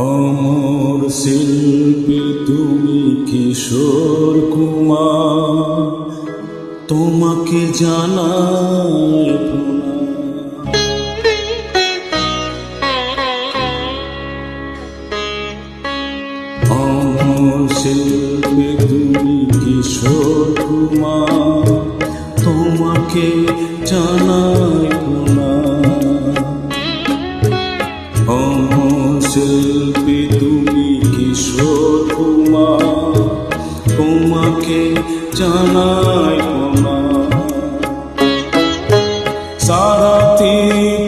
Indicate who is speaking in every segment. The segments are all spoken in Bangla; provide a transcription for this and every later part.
Speaker 1: অমর শিল্পী তুমি কিশোর কুমার, তোমাকে জানাই প্রণাম। অমর শিল্পী তুমি কিশোর কুমার, তোমাকে জানাই প্রণাম। অমর শিল্পী তুমি কিশোর কুমার, তোমাকে জানাই প্রণাম। সারাটি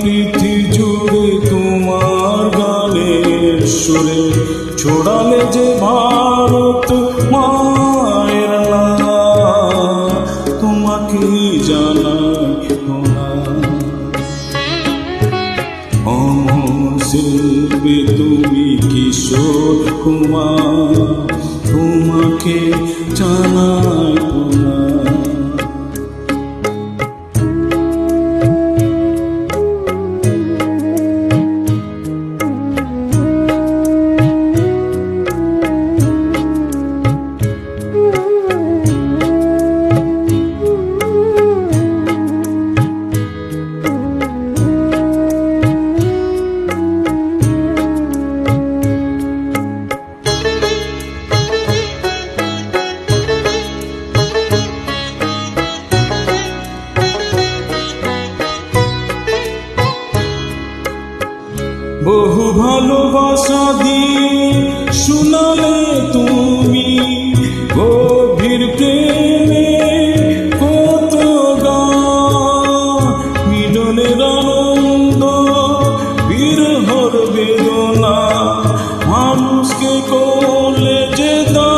Speaker 1: পৃথিবী জুড়ে তোমার গানের সুরে ছড়ালে যে ভারত মায়ের নাম, তোমাকে জানাই প্রণাম। অমর শিল্পী তুমি কিশোর কুমার, তোমাকে জানাই প্রণাম। বহু ভালোবাসা দিয়ে শোনালে তুমি গভীর প্রেমে কত গান, মিলনের আনন্দ বিরহর বেদনা মানুষকে করলে যে দান।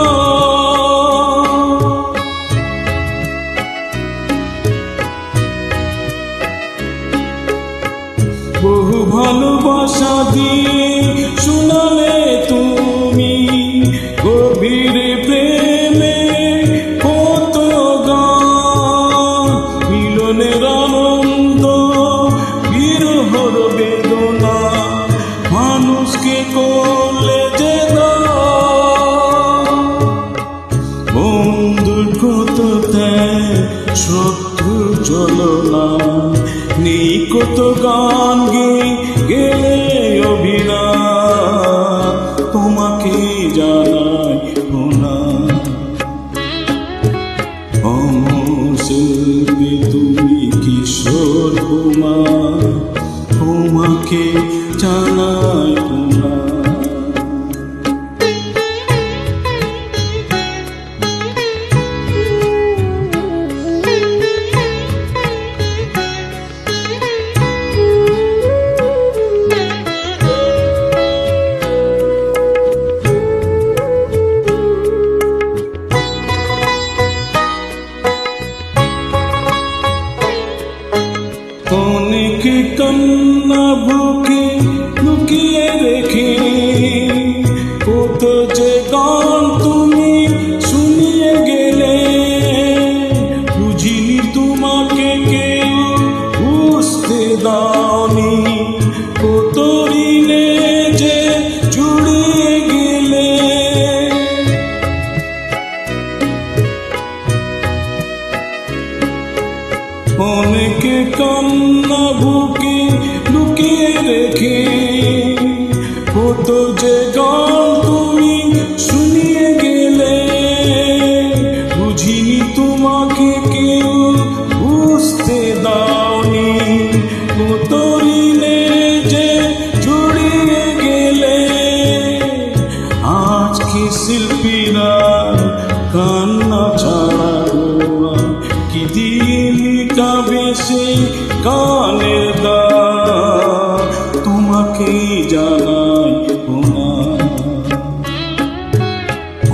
Speaker 1: বহু ভালোবাসা দিয়ে শোনালে তুমি গভীর প্রেমে কত গান, মিলনের আনন্দ বিরহর বেদনা মানুষকে করলে যে দান। বন্ধুর কত ত্যাগ শত্রু চলনা নেই, কত গান গেলে অভিনয়, তোমাকে জানাই প্রণাম। অমর শিল্পী তুমি কিশোর কুমার, তোমাকে জানাই প্রণাম। অনেক কান্না বুকে লুকিয়ে রেখে কত যে গান তুমি শুনিয়ে গেলে, বুঝিনি তোমাকে কেউ বুঝতে দাওনি, কত ঋণে যে জুড়িয়ে গেলে। অনেক কান্না বুকে লুকিয়ে রেখে কত যে গান তুমি শুনিয়ে গেলে, বুঝিনি তোমাকে কেউ বুঝতে দাওনি, কত ঋণে যে জড়িয়ে গেলে। আজকে শিল্পীরা কান্না ছাড়া কি দিয়ে মিটাবে সেই গানের দাগ, তোমাকে জানাই প্রণাম।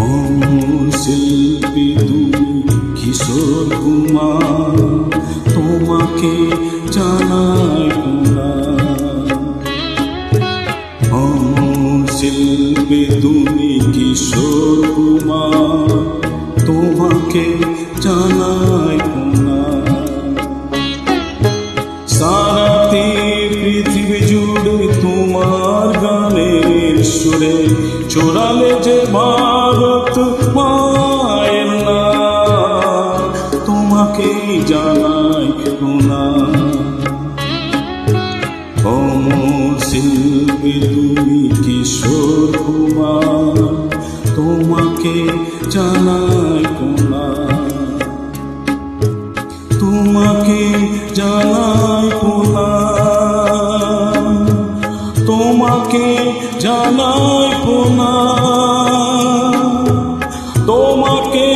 Speaker 1: অমর শিল্পী তুমি কিশোর কুমার, তোমাকে জানাই প্রণাম। অমর শিল্পী তুমি কিশোর কুমার, তোমাকে জানাই প্রণাম। সারাটি পৃথিবী জুড়ে তোমার গানের সুরে চোরালে যে ভারত মায়ের নাম, তোমাকেই জানাই প্রণাম। অমর শিল্পী তুমি কিশোর কুমার, তোমাকে জানাই প্রণাম, তোমাকে জানাই প্রণাম, তোমাকে জানাই প্রণাম, তোমাকে